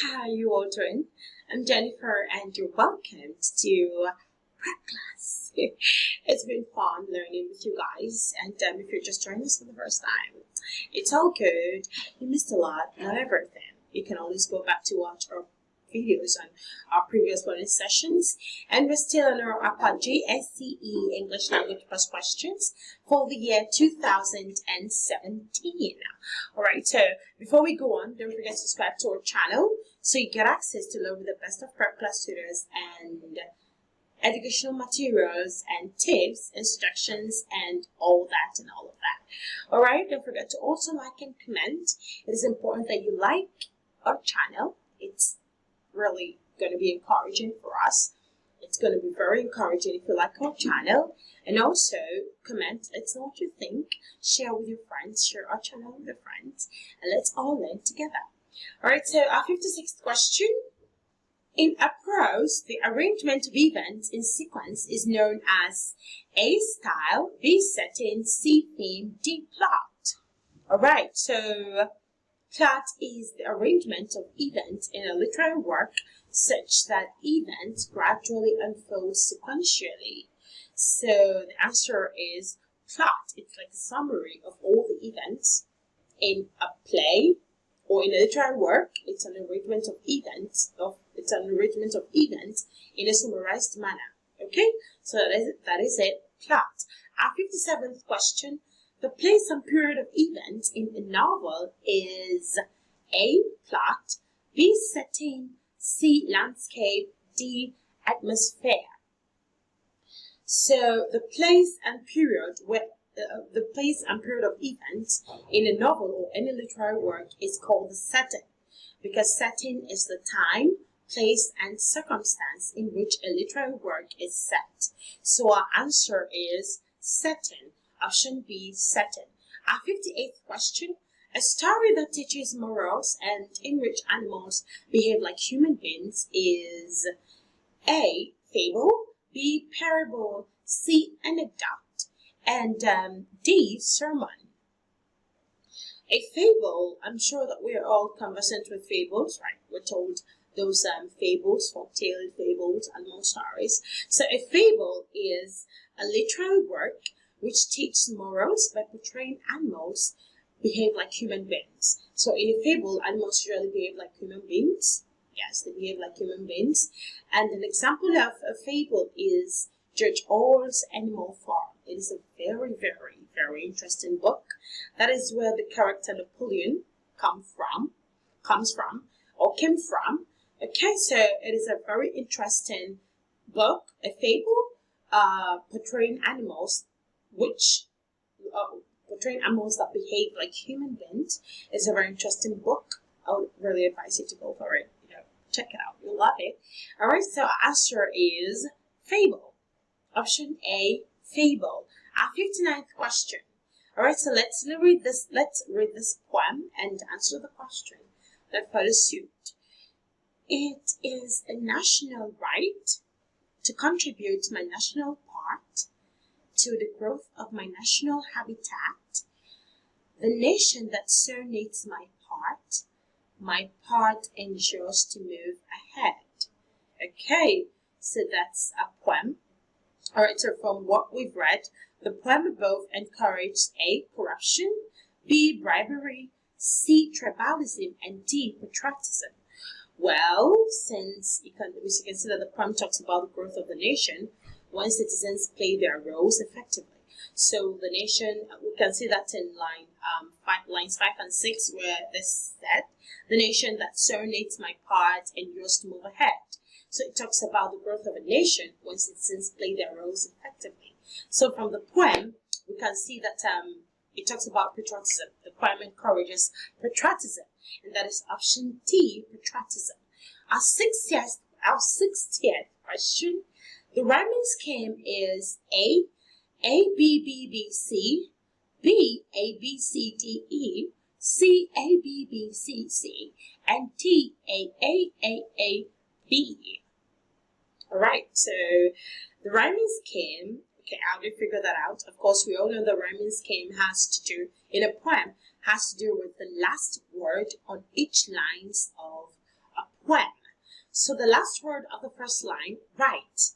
how are you all doing? I'm Jennifer and you're welcome to prep class. It's been fun learning with you guys, and if you're just joining us for the first time, it's all good. You missed a lot, not everything. You can always go back to watch our videos on our previous learning sessions, and we're still on our JSCE English Language Plus questions for the year 2017. Alright, so before we go on, don't forget to subscribe to our channel so you get access to learn with the best of prep class tutors and educational materials and tips, instructions, and all of that. Alright, don't forget to also like and comment. It is important that you like our channel. It's really going to be encouraging for us. It's going to be very encouraging if you like our channel. And also comment, let us know what you think. Share with your friends, share our channel with your friends, and let's all learn together. Alright, so our 56th question. In a prose, the arrangement of events in sequence is known as A, style, B, setting, C, theme, D, plot. Alright, so plot is the arrangement of events in a literary work such that events gradually unfold sequentially. So the answer is plot. It's like a summary of all the events in a play or in a literary work. It's an arrangement of events in a summarized manner. Okay, so that is it. Plot. Our 57th question. The place and period of events in a novel is A, plot, B, setting, C, landscape, D, atmosphere. So the place and period of events in a novel or any literary work is called the setting, because setting is the time, place, and circumstance in which a literary work is set. So our answer is setting. Option B, setting. Our 58th question. A story that teaches morals and in which animals behave like human beings is A, fable, B, parable, C, anecdote, and D, sermon. A fable, I'm sure that we're all conversant with fables, right? We're told those fables, folk-tale fables, animal stories. So a fable is a literary work which teaches morals by portraying animals behave like human beings. So in a fable, animals usually behave like human beings. Yes, they behave like human beings. And an example of a fable is George Orwell's Animal Farm. It is a very, very, very interesting book. That is where the character Napoleon came from. Okay, so it is a very interesting book, a fable, portraying animals that behave like human beings. Is a very interesting book. I would really advise you to go for it. Check it out. You'll love it. Alright, so our answer is fable. Option A, fable. Our 59th question. Alright, so let's read this poem and answer the question that follows suit. It is a national right to contribute my national part to the growth of my national habitat. The nation that so needs my part ensures to move ahead. Okay, so that's a poem. Alright, so from what we've read, the poem above encouraged A, corruption, B, bribery, C, tribalism, and D, patriotism. Well, since we can see that the poem talks about the growth of the nation when citizens play their roles effectively. So the nation, we can see that in lines 5 and 6, where this said, the nation that so needs my part and yours to move ahead. So it talks about the growth of a nation when citizens play their roles effectively. So from the poem, we can see that it talks about patriotism. The poem encourages patriotism, and that is option D, patriotism. Our 60th question. The rhyming scheme is A, B, B, B, C, B, A, B, C, D, E, C, A, B, B, C, C, and D, A, B. Alright, so the rhyming scheme, okay, how do you figure that out? Of course, we all know the rhyming scheme has to do, in a poem, has to do with the last word on each lines of a when. So the last word of the first line, right.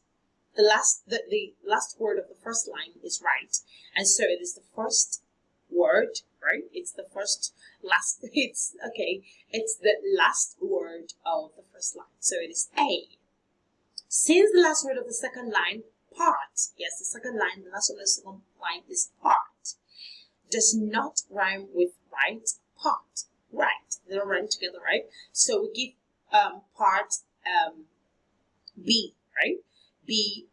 The last word of the first line is right. And so it is the first word, right? It's the first last it's the last word of the first line. So it is A. Since the last word of the second line, part, yes, the second line, the last word of the second line is part, does not rhyme with right, part, right. They don't rhyme together, right? So we give part B, right? B,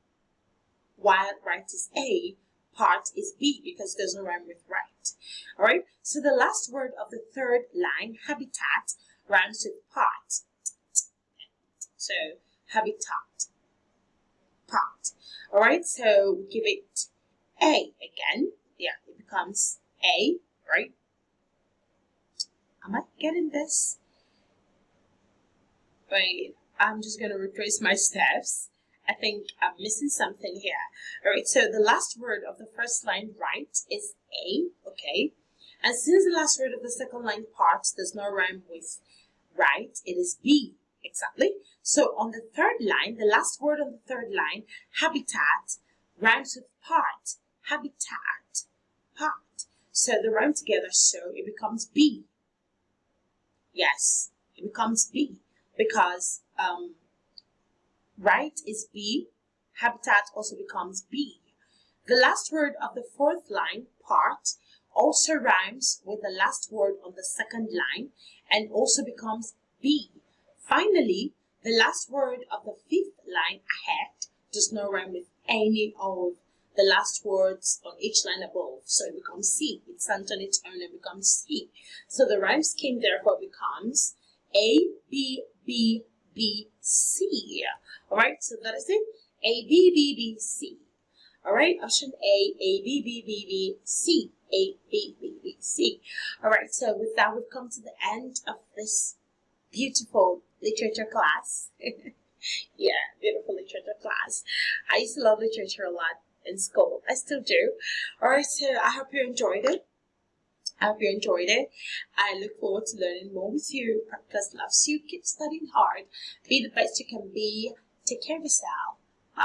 while right is A, part is B because it doesn't rhyme with right. All right. So the last word of the third line, habitat, rhymes with part. So habitat, part. All right. So we give it A again. Yeah, it becomes A, right? Am I getting this? Wait, I'm just going to retrace my steps. I think I'm missing something here. All right, so the last word of the first line, right, is A, okay? And since the last word of the second line, part, does not rhyme with right, it is B, exactly. So on the third line, the last word of the third line, habitat, rhymes with part, habitat, part. So they rhyme together, so it becomes B. Yes, it becomes B because right is B, habitat also becomes B. The last word of the fourth line, part, also rhymes with the last word on the second line and also becomes B. Finally, the last word of the fifth line, ahead, does not rhyme with any of the last words on each line above, so it becomes C. It stands on its own and becomes C. So the rhyme scheme therefore becomes A, B, B, B, C. All right, so that is it. A, B, B, B, C. All right, option A, A, B, B, B, B, C. A, B, B, B, C. All right, so with that, we've come to the end of this beautiful literature class. Yeah, beautiful literature class. I used to love literature a lot in school. I still do. All right, so I hope you enjoyed it. I hope you enjoyed it. I look forward to learning more with you. Practice loves you. Keep studying hard. Be the best you can be. Take care of yourself. Bye.